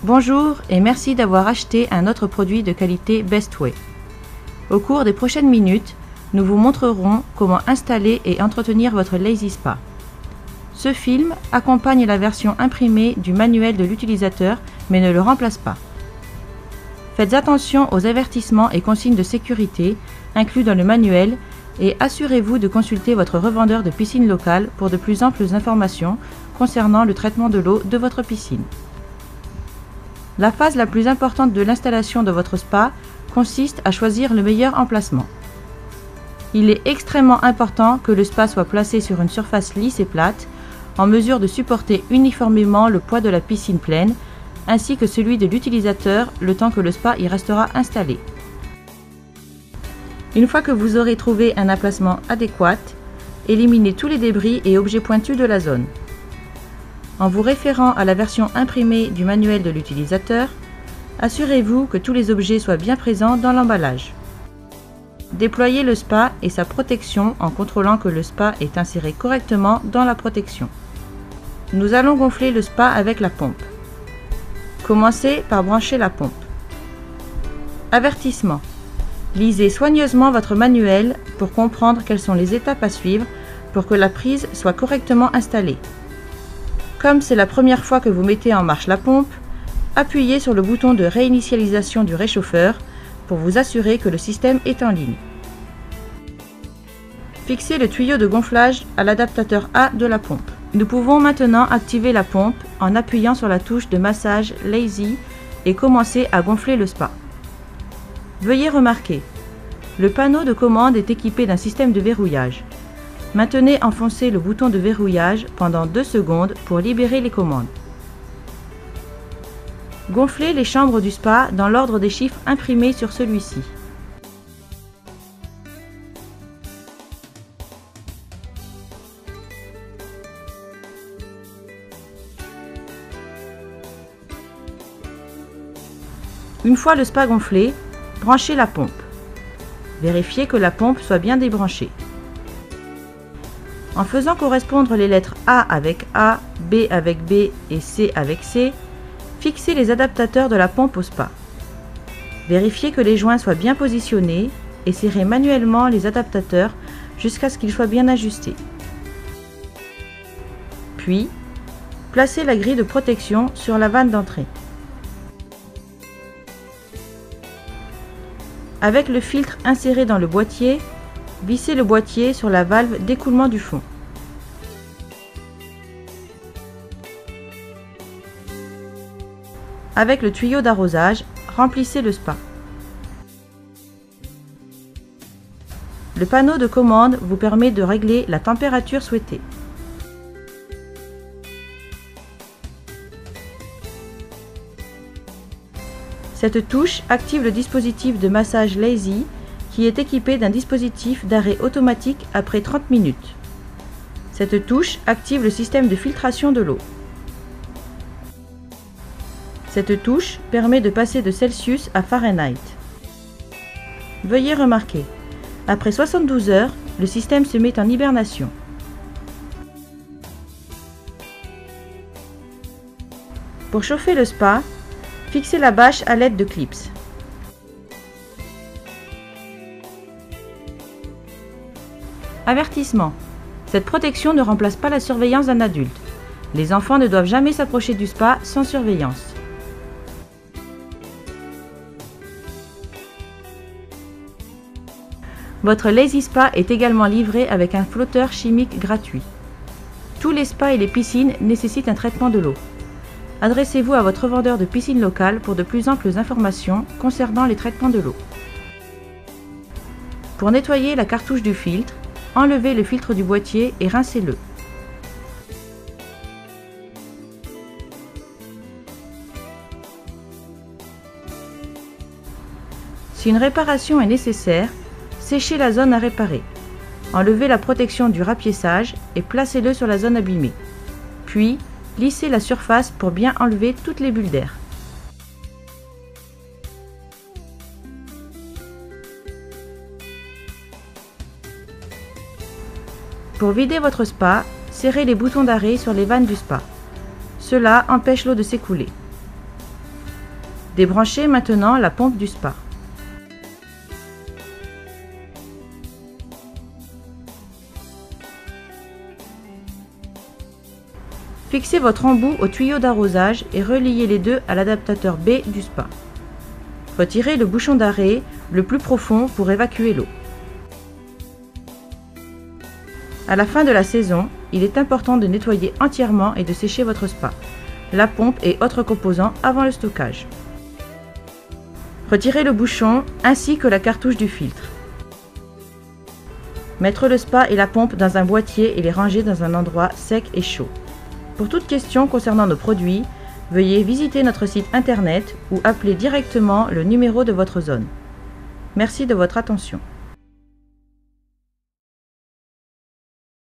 Bonjour et merci d'avoir acheté un autre produit de qualité Bestway. Au cours des prochaines minutes, nous vous montrerons comment installer et entretenir votre Lazy Spa. Ce film accompagne la version imprimée du manuel de l'utilisateur mais ne le remplace pas. Faites attention aux avertissements et consignes de sécurité inclus dans le manuel et assurez-vous de consulter votre revendeur de piscine locale pour de plus amples informations concernant le traitement de l'eau de votre piscine. La phase la plus importante de l'installation de votre spa consiste à choisir le meilleur emplacement. Il est extrêmement important que le spa soit placé sur une surface lisse et plate, en mesure de supporter uniformément le poids de la piscine pleine, ainsi que celui de l'utilisateur le temps que le spa y restera installé. Une fois que vous aurez trouvé un emplacement adéquat, éliminez tous les débris et objets pointus de la zone. En vous référant à la version imprimée du manuel de l'utilisateur, assurez-vous que tous les objets soient bien présents dans l'emballage. Déployez le spa et sa protection en contrôlant que le spa est inséré correctement dans la protection. Nous allons gonfler le spa avec la pompe. Commencez par brancher la pompe. Avertissement. Lisez soigneusement votre manuel pour comprendre quelles sont les étapes à suivre pour que la prise soit correctement installée. Comme c'est la première fois que vous mettez en marche la pompe, appuyez sur le bouton de réinitialisation du réchauffeur pour vous assurer que le système est en ligne. Fixez le tuyau de gonflage à l'adaptateur A de la pompe. Nous pouvons maintenant activer la pompe en appuyant sur la touche de massage Lazy et commencer à gonfler le spa. Veuillez remarquer, le panneau de commande est équipé d'un système de verrouillage. Maintenez enfoncé le bouton de verrouillage pendant 2 secondes pour libérer les commandes. Gonflez les chambres du spa dans l'ordre des chiffres imprimés sur celui-ci. Une fois le spa gonflé, branchez la pompe. Vérifiez que la pompe soit bien débranchée. En faisant correspondre les lettres A avec A, B avec B et C avec C, fixez les adaptateurs de la pompe au spa. Vérifiez que les joints soient bien positionnés et serrez manuellement les adaptateurs jusqu'à ce qu'ils soient bien ajustés. Puis, placez la grille de protection sur la vanne d'entrée. Avec le filtre inséré dans le boîtier, vissez le boîtier sur la valve d'écoulement du fond. Avec le tuyau d'arrosage, remplissez le spa. Le panneau de commande vous permet de régler la température souhaitée. Cette touche active le dispositif de massage Lazy qui est équipé d'un dispositif d'arrêt automatique après 30 minutes. Cette touche active le système de filtration de l'eau. Cette touche permet de passer de Celsius à Fahrenheit. Veuillez remarquer, après 72 heures, le système se met en hibernation. Pour chauffer le spa, fixez la bâche à l'aide de clips. Avertissement. Cette protection ne remplace pas la surveillance d'un adulte. Les enfants ne doivent jamais s'approcher du spa sans surveillance. Votre Lazy Spa est également livré avec un flotteur chimique gratuit. Tous les spas et les piscines nécessitent un traitement de l'eau. Adressez-vous à votre vendeur de piscine locale pour de plus amples informations concernant les traitements de l'eau. Pour nettoyer la cartouche du filtre, enlevez le filtre du boîtier et rincez-le. Si une réparation est nécessaire, séchez la zone à réparer. Enlevez la protection du rapiessage et placez-le sur la zone abîmée. Puis, lissez la surface pour bien enlever toutes les bulles d'air. Pour vider votre spa, serrez les boutons d'arrêt sur les vannes du spa. Cela empêche l'eau de s'écouler. Débranchez maintenant la pompe du spa. Fixez votre embout au tuyau d'arrosage et reliez les deux à l'adaptateur B du spa. Retirez le bouchon d'arrêt le plus profond pour évacuer l'eau. À la fin de la saison, il est important de nettoyer entièrement et de sécher votre spa, la pompe et autres composants avant le stockage. Retirez le bouchon ainsi que la cartouche du filtre. Mettre le spa et la pompe dans un boîtier et les ranger dans un endroit sec et chaud. Pour toute question concernant nos produits, veuillez visiter notre site internet ou appeler directement le numéro de votre zone. Merci de votre attention.